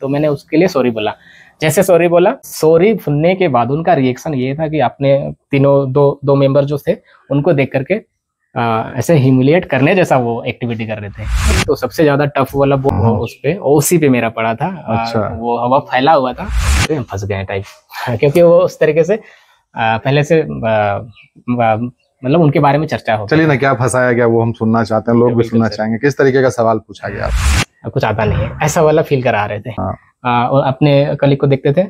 तो मैंने उसके लिए सॉरी बोला। जैसे सॉरी बोला, सॉरी सुनने के बाद उनका रिएक्शन ये था कि आपने तीनों दो मेंबर जो थे उनको देख करके ऐसे ह्यूमिलिएट करने जैसा वो एक्टिविटी कर रहे थे। तो सबसे ज्यादा टफ वाला वो उस पे उसी पे मेरा पड़ा था। अच्छा। वो हवा फैला हुआ था, तो फंस गए टाइप क्योंकि वो उस तरीके से पहले से मतलब उनके बारे में चर्चा हो। चलिए ना, क्या फंसाया गया वो हम सुनना चाहते हैं, लोग भी सुनना चाहेंगे। किस तरीके का सवाल पूछा गया? कुछ आता नहीं है ऐसा वाला फील करा रहे थे। और अपने कलीग को देखते थे,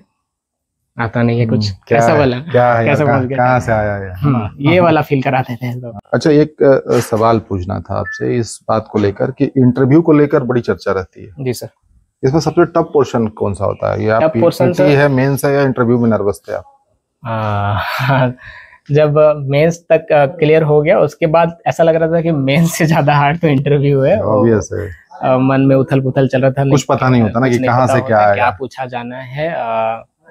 आता नहीं है कुछ, कैसा वाला, कैसा पहुंच गया, कहाँ से आया ये वाला फील कराते थे लोग। अच्छा, एक सवाल पूछना था आपसे इस बात को लेकर कि इंटरव्यू को लेकर बड़ी चर्चा रहती है। जी सर। इसमें सबसे टफ पोर्शन कौन सा होता है? ये आप पोर्शन है मेंस है या इंटरव्यू में नर्वस थे आप? जब मेंस तक क्लियर हो गया उसके बाद ऐसा लग रहा था कि मेंस से ज्यादा हार्ड तो इंटरव्यू है। ऑब्वियस है। मन में उथल पुथल चल रहा था, कुछ पता नहीं होता ना कि कहाँ से क्या पूछा जाना है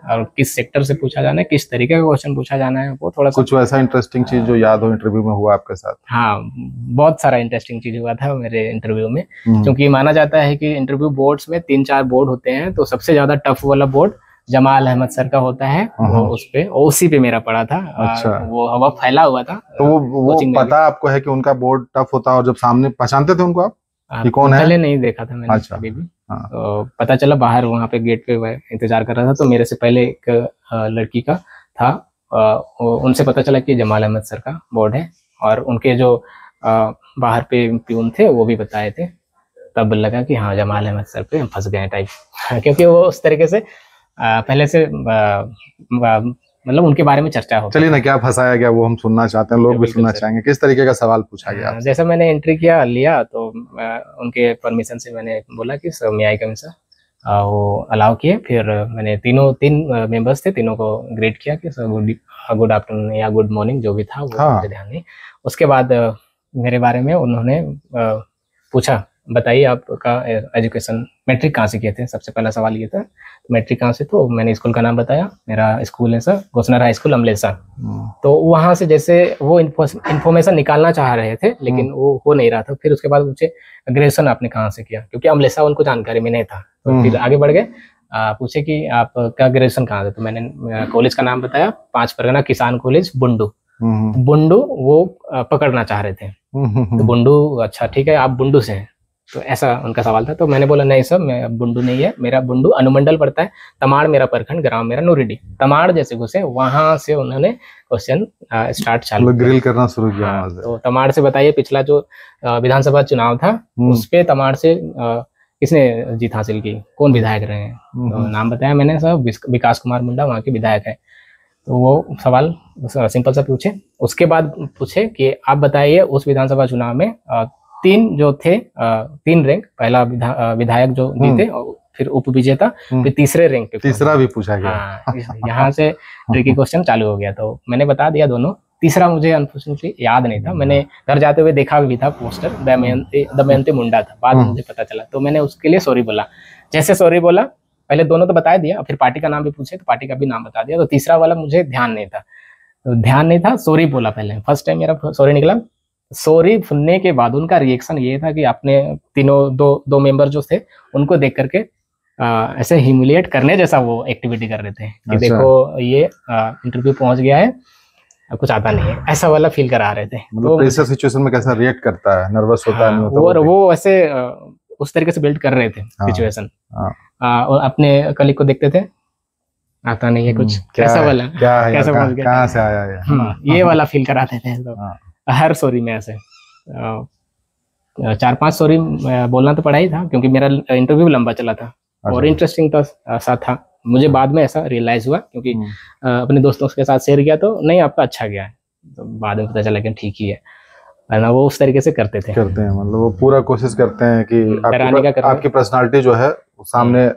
और किस सेक्टर से पूछा जाना है, किस तरीके का क्वेश्चन पूछा जाना है। वो थोड़ा कुछ वैसा इंटरेस्टिंग चीज जो याद हो इंटरव्यू में हुआ आपके साथ? हाँ, बहुत सारा इंटरेस्टिंग चीज हुआ था मेरे इंटरव्यू में। क्योंकि माना जाता है कि इंटरव्यू बोर्ड्स में 3-4 बोर्ड होते हैं, तो सबसे ज्यादा टफ वाला बोर्ड जमाल अहमद सर का होता है। वो उस पे उसी पे मेरा पड़ा था। अच्छा। वो हवा फैला हुआ था। तो वो पता आपको है कि उनका बोर्ड टफ होता है, और जब सामने पहचानते थे उनको आप कि कौन है? पहले नहीं देखा था मैंने। अच्छा। कभी भी। तो पता चला बाहर वहाँ पे गेट पे इंतजार कर रहा था, तो मेरे से पहले एक लड़की का था, उनसे पता चला कि जमाल अहमद सर का बोर्ड है, और उनके जो बाहर पे प्यून थे वो भी बताए थे। तब लगा कि हाँ, जमाल अहमद सर पे हम फंस गए टाइप क्योंकि वो उस तरीके से पहले से मतलब उनके बारे में चर्चा हो। चलिए ना, क्या फंसाया गया वो हम सुनना चाहते हैं, लोग भी सुनना चाहेंगे। किस तरीके का सवाल पूछा गया? जैसा मैंने एंट्री लिया तो उनके परमिशन से मैंने बोला कि सर मे आई कम सर, वो अलाउ किए। फिर मैंने तीन मेंबर्स थे, तीनों को ग्रेट किया कि सर गुड आफ्टरनून या गुड मॉर्निंग जो भी था वो मुझे ध्यान नहीं। उसके बाद मेरे बारे में उन्होंने पूछा, बताइए आपका एजुकेशन मैट्रिक कहाँ से किए थे। सबसे पहला सवाल ये था, मैट्रिक कहाँ से। तो मैंने स्कूल का नाम बताया, मेरा स्कूल है सर गोसनर हाई स्कूल अमलेसा। तो वहां से जैसे वो इन्फॉर्मेशन निकालना चाह रहे थे, लेकिन वो हो नहीं रहा था। फिर उसके बाद पूछे ग्रेजुएशन आपने कहाँ से किया, क्योंकि अमलेसा उनको जानकारी में नहीं था। तो फिर आगे बढ़ गए, पूछे कि आपका ग्रेजुएशन कहाँ से। तो मैंने कॉलेज का नाम बताया, 5 परगना किसान कॉलेज बुंडू। बुंडू वो पकड़ना चाह रहे थे, तो बुंडू, अच्छा ठीक है आप बुंडू से हैं, तो ऐसा उनका सवाल था। तो मैंने बोला नहीं सर, मैं बुंडू नहीं है, मेरा बुंडू अनुमंडल पड़ता है, तमाड़ मेरा प्रखंड, ग्राम मेरा नूरीडी। तमाड़ जैसे घुसे वहां से उन्होंने क्वेश्चन स्टार्ट चालू ग्रिल करना शुरू किया। तो तमाड़ से बताइए पिछला जो विधानसभा चुनाव था उस पे तमाड़ से किसने जीत हासिल की, कौन विधायक रहे हैं। तो नाम बताया मैंने, सर विकास कुमार मुंडा वहाँ के विधायक है। तो वो सवाल सिंपल सा पूछे। उसके बाद पूछे कि आप बताइए उस विधानसभा चुनाव में 3 जो थे, 3 रैंक, पहला विधायक जो जीते, फिर उप विजेता, फिर तीसरे रैंक पे। तीसरा भी पूछा गया। यहाँ से ट्रिकी क्वेश्चन चालू हो गया। तो मैंने बता दिया दोनों। तीसरा मुझे अनफॉर्चुनेटली याद नहीं था, मैंने घर जाते हुए देखा भी था पोस्टर, दमयंती मुंडा था, बाद में मुझे पता चला। तो मैंने उसके लिए सॉरी बोला। जैसे सॉरी बोला, पहले दोनों तो बता दिया, फिर पार्टी का नाम भी पूछे तो पार्टी का भी नाम बता दिया। तो तीसरा वाला मुझे ध्यान नहीं था, सॉरी बोला पहले, फर्स्ट टाइम मेरा सॉरी निकला। सॉरी सुनने के बाद उनका रिएक्शन ये था कि आपने तीनों दो मेंबर जो थे उनको देख करके ऐसे ह्यूमिलिएट करने जैसा वो एक्टिविटी कर रहे थे कि अच्छा। देखो ये इंटरव्यू पहुंच गया है, कुछ आता नहीं है, ऐसा वाला फील करा रहे थे। मतलब प्रेशर सिचुएशन में कैसा रिएक्ट करता है, नर्वस होता है, नहीं होता? और वो ऐसे उस तरीके से बिल्ड कर रहे थे सिचुएशन। और अपने कलीग को देखते थे, आता नहीं है कुछ, कैसा वाला, कैसा पहुंच गया, कहाँ से आया ये वाला फील कराते थे हर सॉरी में। ऐसे 4-5 सॉरी बोलना तो पड़ा ही था, क्योंकि मेरा इंटरव्यू लंबा चला था और इंटरेस्टिंग था। मुझे बाद में ऐसा रियलाइज हुआ, क्योंकि अपने दोस्तों के साथ शेयर किया तो नहीं आपका अच्छा गया है, तो बाद में पता चला कि ठीक ही है ना। वो उस तरीके से करते हैं, मतलब वो पूरा कोशिश करते हैं कि आपकी पर्सनालिटी जो है सामने,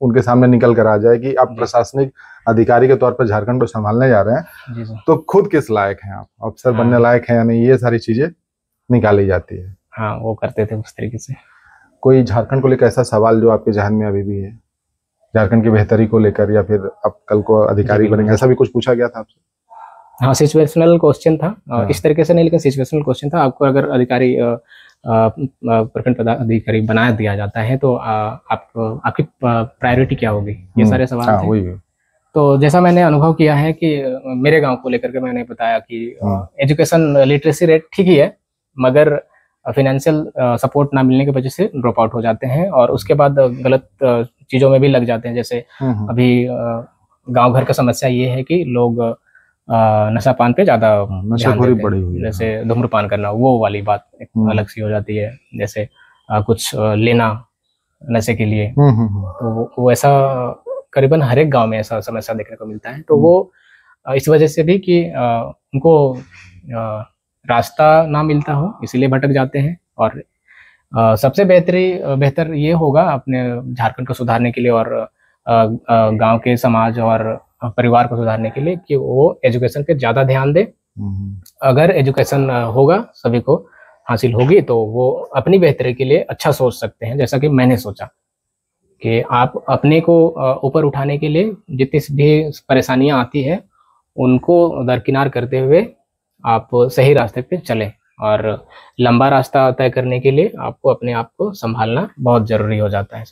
उनके सामने निकल कर आ जाए कि आप प्रशासनिक अधिकारी के तौर पर झारखंड को संभालने जा रहे हैं, तो खुद किस लायक हैं आप, अफसर बनने लायक हैं या नहीं, ये सारी चीजें निकाली जाती है। हाँ, वो करते थे उस तरीके से। कोई झारखंड को लेकर ऐसा सवाल जो आपके जहन में अभी भी है, झारखंड की बेहतरी को लेकर, या फिर आप कल को अधिकारी बनेंगे, ऐसा भी कुछ पूछा गया था आपसे? हाँ, सिचुएशनल क्वेश्चन था। इस तरीके से नहीं, लेकिन सिचुएशनल क्वेश्चन था। आपको अगर अधिकारी प्रखंड पदाधिकारी बना दिया जाता है तो आपकी प्रायोरिटी क्या होगी, ये सारे सवाल थे। तो जैसा मैंने अनुभव किया है कि मेरे गांव को लेकर के मैंने बताया कि एजुकेशन लिटरेसी रेट ठीक ही है, मगर फाइनेंशियल सपोर्ट ना मिलने की वजह से ड्रॉप आउट हो जाते हैं और उसके बाद गलत चीज़ों में भी लग जाते हैं। जैसे अभी गांव घर का समस्या ये है कि लोग नशा पान पे ज़्यादा नशाखोरी बढ़ी हुई है। जैसे धूम्रपान करना, वो वाली बात एक अलग सी हो जाती है। जैसे कुछ लेना नशे के लिए, तो वो ऐसा करीबन हर एक गांव में ऐसा समस्या देखने को मिलता है। तो वो इस वजह से भी कि उनको रास्ता ना मिलता हो इसीलिए भटक जाते हैं। और सबसे बेहतर ये होगा अपने झारखंड को सुधारने के लिए और गांव के समाज और परिवार को सुधारने के लिए कि वो एजुकेशन पे ज़्यादा ध्यान दे। अगर एजुकेशन होगा, सभी को हासिल होगी, तो वो अपनी बेहतरी के लिए अच्छा सोच सकते हैं। जैसा कि मैंने सोचा कि आप अपने को ऊपर उठाने के लिए जितनी भी परेशानियां आती है उनको दरकिनार करते हुए आप सही रास्ते पे चलें। और लंबा रास्ता तय करने के लिए आपको अपने आप को संभालना बहुत जरूरी हो जाता है।